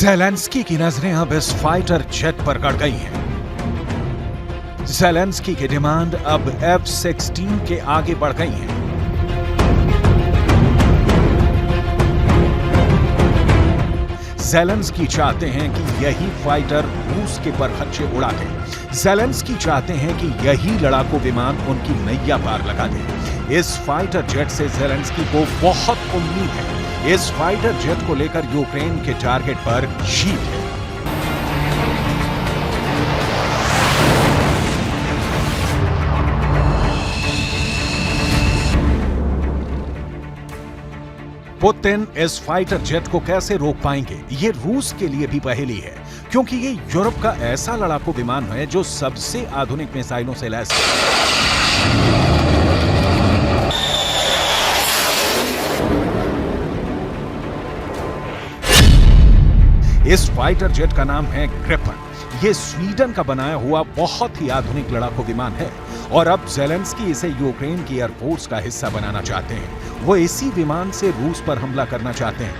Zelensky की नजरें अब इस फाइटर जेट पर गड़ गई हैं। ज़ेलेंस्की की डिमांड अब F-16 के आगे बढ़ गई है। ज़ेलेंस्की चाहते हैं कि यही फाइटर रूस के बरखच्चे उड़ा दे। ज़ेलेंस्की चाहते हैं कि यही लड़ाकू विमान उनकी नैया पार लगा दे। इस फाइटर जेट से ज़ेलेंस्की को बहुत उम्मीद है। इस फाइटर जेट को लेकर यूक्रेन के टारगेट पर जीत है। पुतिन इस फाइटर जेट को कैसे रोक पाएंगे, ये रूस के लिए भी पहेली है, क्योंकि ये यूरोप का ऐसा लड़ाकू विमान है जो सबसे आधुनिक मिसाइलों से लैस है। इस फाइटर जेट का नाम है ग्रिपन। ये स्वीडन का बनाया हुआ बहुत ही आधुनिक लड़ाकू विमान है और अब ज़ेलेंस्की इसे यूक्रेन की एयरफोर्स का हिस्सा बनाना चाहते हैं। वो इसी विमान से रूस पर हमला करना चाहते हैं।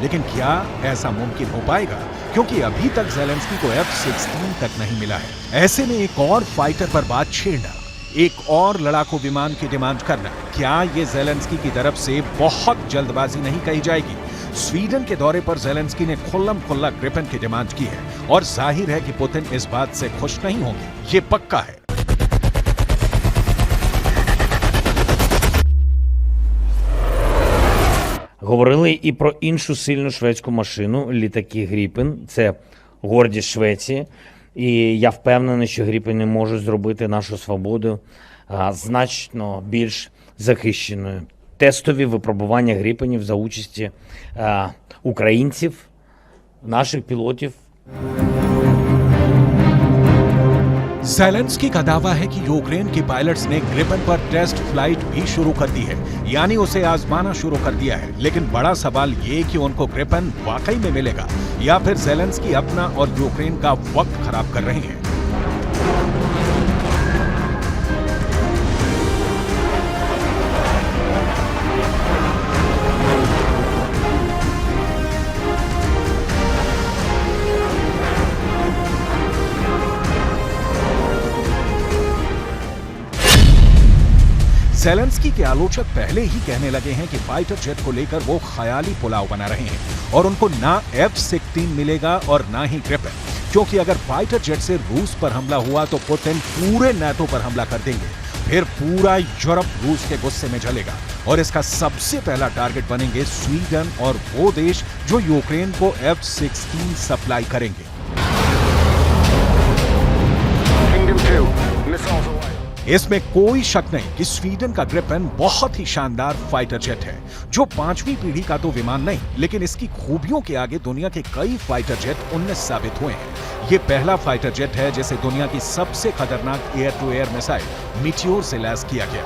लेकिन क्या ऐसा मुमकिन हो पाएगा? क्योंकि अभी तक ज़ेलेंस्की को F-16 तक नहीं मिला है। ऐसे में एक और फाइटर पर बात छेड़ना, एक और लड़ाकू विमान की डिमांड करना, क्या ये ज़ेलेंस्की की तरफ से बहुत जल्दबाजी नहीं कही जाएगी? स्वीडन के दौरे पर ज़ेलेंस्की ने खुल्लम खुल्ला ग्रिपन की डिमांड की है और जाहिर है कि पुतिन इस बात से खुश नहीं होंगे, ये पक्का है। Говорили і про іншу сильну шведську машину, літаки Гріпен. Це гордість Швеції. І я впевнений, що Гріпени можуть зробити нашу свободу значно більш захищеною. Тестові випробування Гріпенів за участі українців, наших пілотів. ज़ेलेंस्की का दावा है कि यूक्रेन के पायलट्स ने ग्रिपन पर टेस्ट फ्लाइट भी शुरू कर दी है, यानी उसे आजमाना शुरू कर दिया है। लेकिन बड़ा सवाल ये कि उनको ग्रिपन वाकई में मिलेगा या फिर ज़ेलेंस्की अपना और यूक्रेन का वक्त खराब कर रहे हैं। ज़ेलेंस्की के आलोचक पहले ही कहने लगे हैं कि फाइटर जेट को लेकर वो ख्याली पुलाव बना रहे हैं और उनको ना F-16 मिलेगा और ना ही ग्रिपन, क्योंकि अगर फाइटर जेट से रूस पर हमला हुआ तो पुतिन पूरे नाटो पर हमला कर देंगे। फिर पूरा यूरोप रूस के गुस्से में जलेगा और इसका सबसे पहला टारगेट बनेंगे स्वीडन और वो देश जो यूक्रेन को F-16 सप्लाई करेंगे। इसमें कोई शक नहीं कि स्वीडन का ग्रिपन बहुत ही शानदार फाइटर जेट है, जो 5वीं पीढ़ी का तो विमान नहीं, लेकिन इसकी खूबियों के आगे दुनिया के कई फाइटर जेट उन्नत साबित हुए हैं। ये पहला फाइटर जेट है जिसे दुनिया की सबसे खतरनाक air to air missile Meteor से लैस किया गया।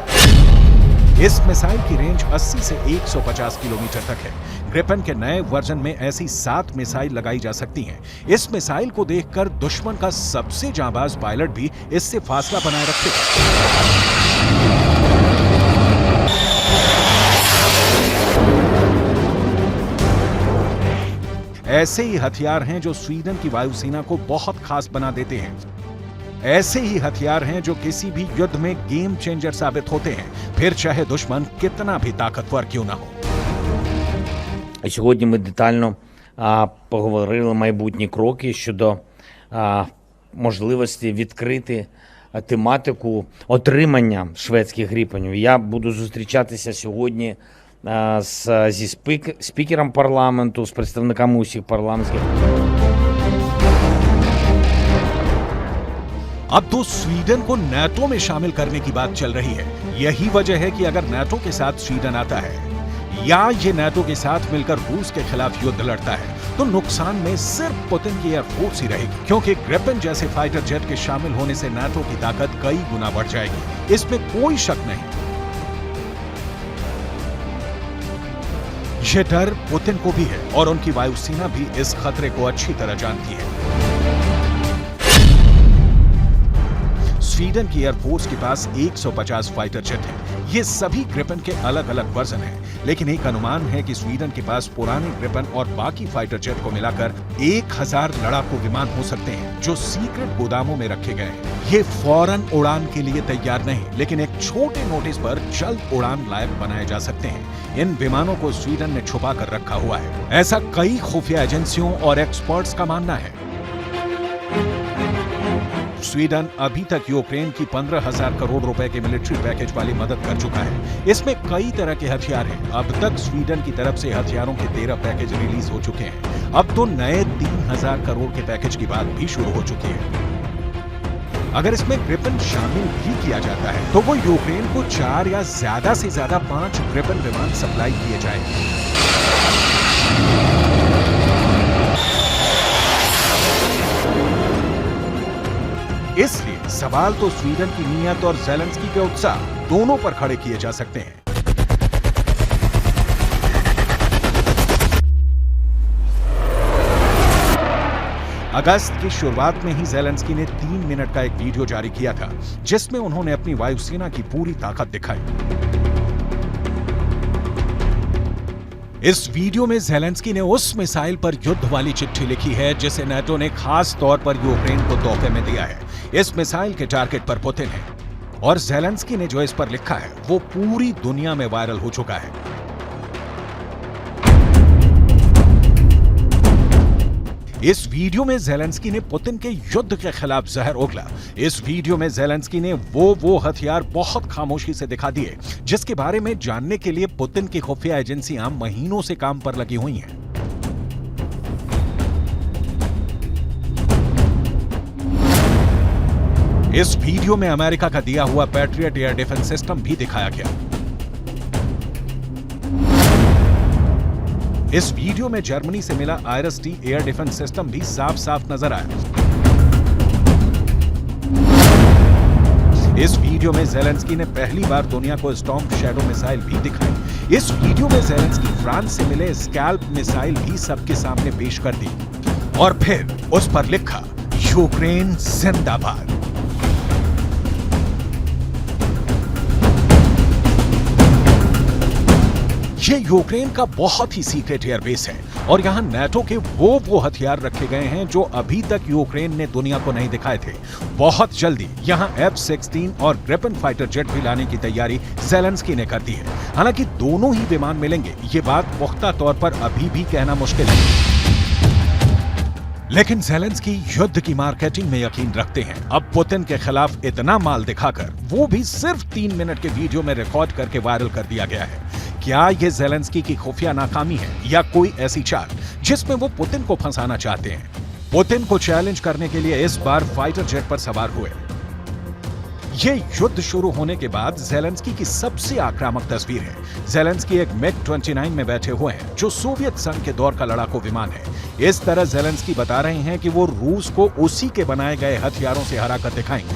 इस मिसाइल की रेंज 80 से 150 किलोमीटर तक है। ग्रिपन के नए वर्जन में ऐसी 7 मिसाइल लगाई जा सकती हैं। इस मिसाइल को देखकर दुश्मन का सबसे जांबाज पायलट भी इससे फासला बनाए रखेगा। ऐसे ही हथियार हैं जो स्वीडन की वायुसेना को बहुत खास बना देते हैं। ऐसे ही हथियार हैं जो किसी भी युद्ध में गेम चेंजर साबित होते हैं, फिर चाहे दुश्मन कितना भी ताकतवर क्यों ना हो। Сьогодні ми детально поговорили майбутні кроки щодо можливості відкрити тематику отримання шведських Гріпенів. Я буду зустрічатися сьогодні зі спікером парламенту, з представниками усіх парламентських. अब तो स्वीडन को नाटो में शामिल करने की बात चल रही है। यही वजह है कि अगर नाटो के साथ स्वीडन आता है या ये नाटो के साथ मिलकर रूस के खिलाफ युद्ध लड़ता है तो नुकसान में सिर्फ पुतिन की एयरफोर्स ही रहेगी, क्योंकि ग्रिपन जैसे फाइटर जेट के शामिल होने से नाटो की ताकत कई गुना बढ़ जाएगी। इसमें कोई शक नहीं। ये डर पुतिन को भी है और उनकी वायुसेना भी इस खतरे को अच्छी तरह जानती है। स्वीडन की एयरफोर्स के पास 150 फाइटर जेट हैं। ये सभी ग्रिपेन के अलग अलग वर्जन हैं, लेकिन एक अनुमान है कि स्वीडन के पास पुराने ग्रिपेन और बाकी फाइटर जेट को मिलाकर 1000 लड़ाकू विमान हो सकते हैं, जो सीक्रेट गोदामों में रखे गए हैं। ये फौरन उड़ान के लिए तैयार नहीं, लेकिन एक छोटे नोटिस पर जल्द उड़ान लायक बनाए जा सकते हैं। इन विमानों को स्वीडन ने छुपा कर रखा हुआ है, ऐसा कई खुफिया एजेंसियों और एक्सपर्ट्स का मानना है। स्वीडन अभी तक यूक्रेन की 15,000 करोड़ रुपए के मिलिट्री पैकेज वाली मदद कर चुका है। इसमें कई तरह के हथियार हैं। अब तक स्वीडन की तरफ से हथियारों के 13 पैकेज रिलीज हो चुके हैं। अब तो नए 3,000 करोड़ के पैकेज की बात भी शुरू हो चुकी है। अगर इसमें ग्रिपेन शामिल भी किया जाता है तो वो यूक्रेन को 4 या ज्यादा से ज्यादा 5 ग्रिपेन विमान सप्लाई किए जाएंगे। इसलिए सवाल तो स्वीडन की नीयत और ज़ेलेंस्की के उत्साह दोनों पर खड़े किए जा सकते हैं। अगस्त की शुरुआत में ही ज़ेलेंस्की ने 3 मिनट का एक वीडियो जारी किया था, जिसमें उन्होंने अपनी वायुसेना की पूरी ताकत दिखाई। इस वीडियो में ज़ेलेंस्की ने उस मिसाइल पर युद्ध वाली चिट्ठी लिखी है जिसे नाटो ने खास तौर पर यूक्रेन को तोहफे में दिया है। इस मिसाइल के टारगेट पर पुतिन है और ज़ेलेंस्की ने जो इस पर लिखा है वो पूरी दुनिया में वायरल हो चुका है। इस वीडियो में ज़ेलेंस्की ने पुतिन के युद्ध के खिलाफ जहर उगला। इस वीडियो में ज़ेलेंस्की ने वो हथियार बहुत खामोशी से दिखा दिए जिसके बारे में जानने के लिए पुतिन की खुफिया एजेंसियां महीनों से काम पर लगी हुई हैं। इस वीडियो में अमेरिका का दिया हुआ पैट्रियट एयर डिफेंस सिस्टम भी दिखाया गया। इस वीडियो में जर्मनी से मिला आयरस-टी एयर डिफेंस सिस्टम भी साफ साफ नजर आया। इस वीडियो में ज़ेलेंस्की ने पहली बार दुनिया को स्टॉर्म शैडो मिसाइल भी दिखाई। इस वीडियो में ज़ेलेंस्की फ्रांस से मिले स्कैल्प मिसाइल भी सबके सामने पेश कर दी और फिर उस पर लिखा यूक्रेन जिंदाबाद। ये यूक्रेन का बहुत ही सीक्रेट एयरबेस है और यहाँ नाटो के वो हथियार रखे गए हैं जो अभी तक यूक्रेन ने दुनिया को नहीं दिखाए थे। बहुत जल्दी यहाँ F-16 और ग्रिपेन फाइटर जेट भी लाने की तैयारी ज़ेलेंस्की ने कर दी है। हालांकि दोनों ही विमान मिलेंगे, ये बात पुख्ता तौर पर अभी भी कहना मुश्किल है। लेकिन ज़ेलेंस्की युद्ध की मार्केटिंग में यकीन रखते हैं। अब पुतिन के खिलाफ इतना माल दिखाकर, वो भी सिर्फ 3 मिनट के वीडियो में रिकॉर्ड करके वायरल कर दिया गया है। क्या ये ज़ेलेंस्की की खुफिया नाकामी है या कोई ऐसी चाल जिसमें वो पुतिन को फंसाना चाहते हैं? पुतिन को चैलेंज करने के लिए इस बार फाइटर जेट पर सवार हुए। ये युद्ध शुरू होने के बाद ज़ेलेंस्की की सबसे आक्रामक तस्वीर है। ज़ेलेंस्की एक MiG-29 में बैठे हुए हैं जो सोवियत संघ के दौर का लड़ाकू विमान है। इस तरह ज़ेलेंस्की बता रहे हैं कि वो रूस को उसी के बनाए गए हथियारों से हराकर दिखाएंगे।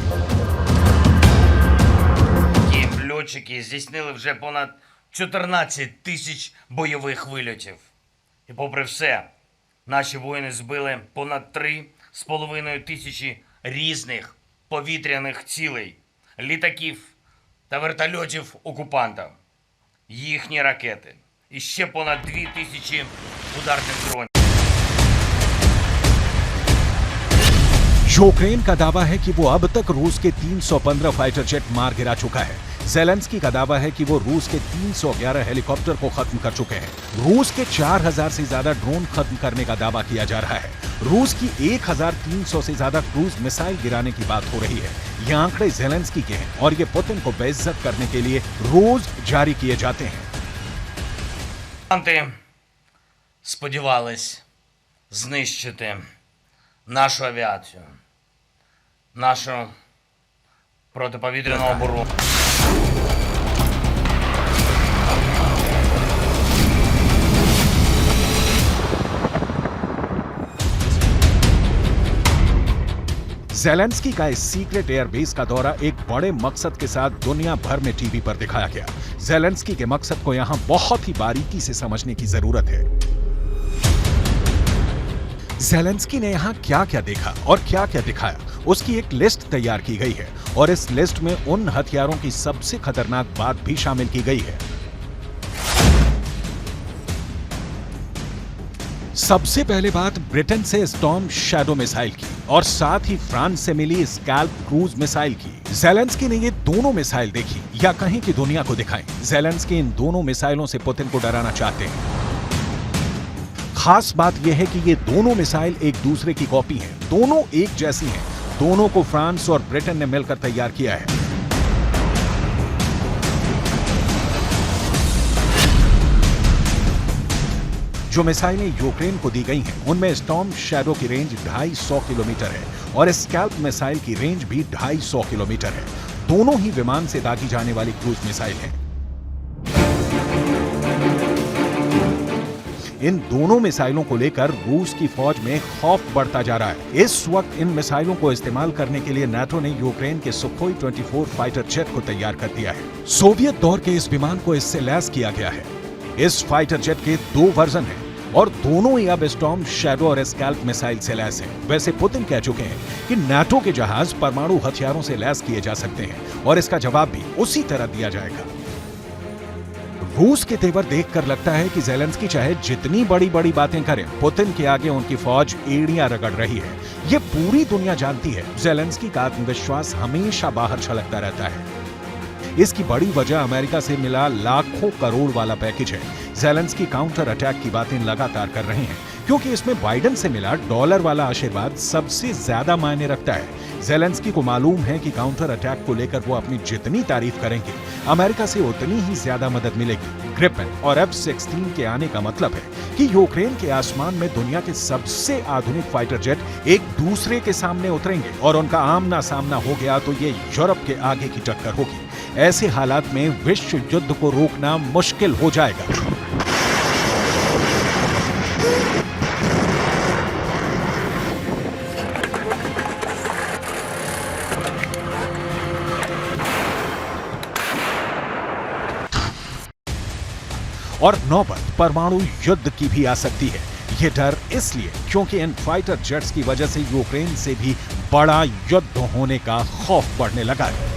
Льотчики здійснили вже понад 14 тисяч бойових вильотів. І попри все, наші воїни збили понад 3,5 тисячі різних повітряних цілей, літаків та вертольотів окупанта, їхні ракети і ще понад 2 тисячі ударних дронів. यूक्रेन का दावा है कि वो अब तक रूस के 315 फाइटर जेट मार गिरा चुका है। ज़ेलेंस्की का दावा है कि वो रूस के 311 हेलीकॉप्टर को खत्म कर चुके हैं। रूस के 4000 से ज्यादा ड्रोन खत्म करने का दावा किया जा रहा है। रूस की 1300 से ज्यादा क्रूज मिसाइल गिराने की बात हो रही है। ये आंकड़े ज़ेलेंस्की के हैं और ये पुतिन को बेइज्जत करने के लिए रोज जारी किए जाते हैं। Сподівались знищити нашу авіацію, нашу протиповітряну оборону. ज़ेलेंस्की का इस सीक्रेट एयरबेस का दौरा एक बड़े मकसद के साथ दुनिया भर में टीवी पर दिखाया गया। ज़ेलेंस्की के मकसद को यहां बहुत ही बारीकी से समझने की जरूरत है। ज़ेलेंस्की ने यहां क्या क्या देखा और क्या क्या दिखाया, उसकी एक लिस्ट तैयार की गई है और इस लिस्ट में उन हथियारों की सबसे खतरनाक बात भी शामिल की गई है। सबसे पहले बात ब्रिटेन से स्टॉर्म शैडो मिसाइल की और साथ ही फ्रांस से मिली स्कैल्प क्रूज मिसाइल की। ज़ेलेंस्की ने ये दोनों मिसाइल देखी या कहीं की दुनिया को दिखाई। ज़ेलेंस्की इन दोनों मिसाइलों से पुतिन को डराना चाहते हैं। खास बात यह है कि ये दोनों मिसाइल एक दूसरे की कॉपी हैं, दोनों एक जैसी हैं। दोनों को फ्रांस और ब्रिटेन ने मिलकर तैयार किया है। जो मिसाइलें यूक्रेन को दी गई हैं, उनमें स्टॉर्म शैडो की रेंज 250 किलोमीटर है और स्कैल्प मिसाइल की रेंज भी 250 किलोमीटर है। दोनों ही विमान से दागी जाने वाली क्रूज मिसाइल हैं। इन दोनों मिसाइलों को लेकर रूस की फौज में खौफ बढ़ता जा रहा है। इस वक्त इन मिसाइलों को इस्तेमाल करने के लिए नाटो ने यूक्रेन के सुखोई 24 फाइटर जेट को तैयार कर दिया है। सोवियत दौर के इस विमान को इससे लैस किया गया है। इस फाइटर जेट के 2 वर्जन हैं और दोनों ही अब स्टॉर्म शैडो और स्कैल्प मिसाइल से लैस हैं। वैसे पुतिन कह चुके हैं कि नाटो के जहाज परमाणु हथियारों से लैस किए जा सकते हैं और इसका जवाब भी उसी तरह दिया जाएगा। रूस के तेवर देखकर लगता है कि ज़ेलेंस्की चाहे जितनी बड़ी बातें करें, पुतिन के आगे उनकी फौज एड़ियां रगड़ रही है। ये पूरी दुनिया जानती है। ज़ेलेंस्की का आत्मविश्वास हमेशा बाहर छलकता रहता है। इसकी बड़ी वजह अमेरिका से मिला लाखों करोड़ वाला पैकेज है। ज़ेलेंस्की काउंटर अटैक की बातें लगातार कर रहे हैं क्योंकि इसमें बाइडेन से मिला डॉलर वाला आशीर्वाद सबसे ज्यादा मायने रखता है। ज़ेलेंस्की को मालूम है कि काउंटर अटैक को लेकर वो अपनी जितनी तारीफ करेंगे, अमेरिका से उतनी ही ज्यादा मदद मिलेगी। ग्रिपेन और F-16 के आने का मतलब है कि यूक्रेन के आसमान में दुनिया के सबसे आधुनिक फाइटर जेट एक दूसरे के सामने उतरेंगे और उनका आमना सामना हो गया तो ये यूरोप के आगे की टक्कर होगी। ऐसे हालात में विश्व युद्ध को रोकना मुश्किल हो जाएगा। और नौबत परमाणु युद्ध की भी आ सकती है। ये डर इसलिए क्योंकि इन फाइटर जेट्स की वजह से यूक्रेन से भी बड़ा युद्ध होने का खौफ बढ़ने लगा है।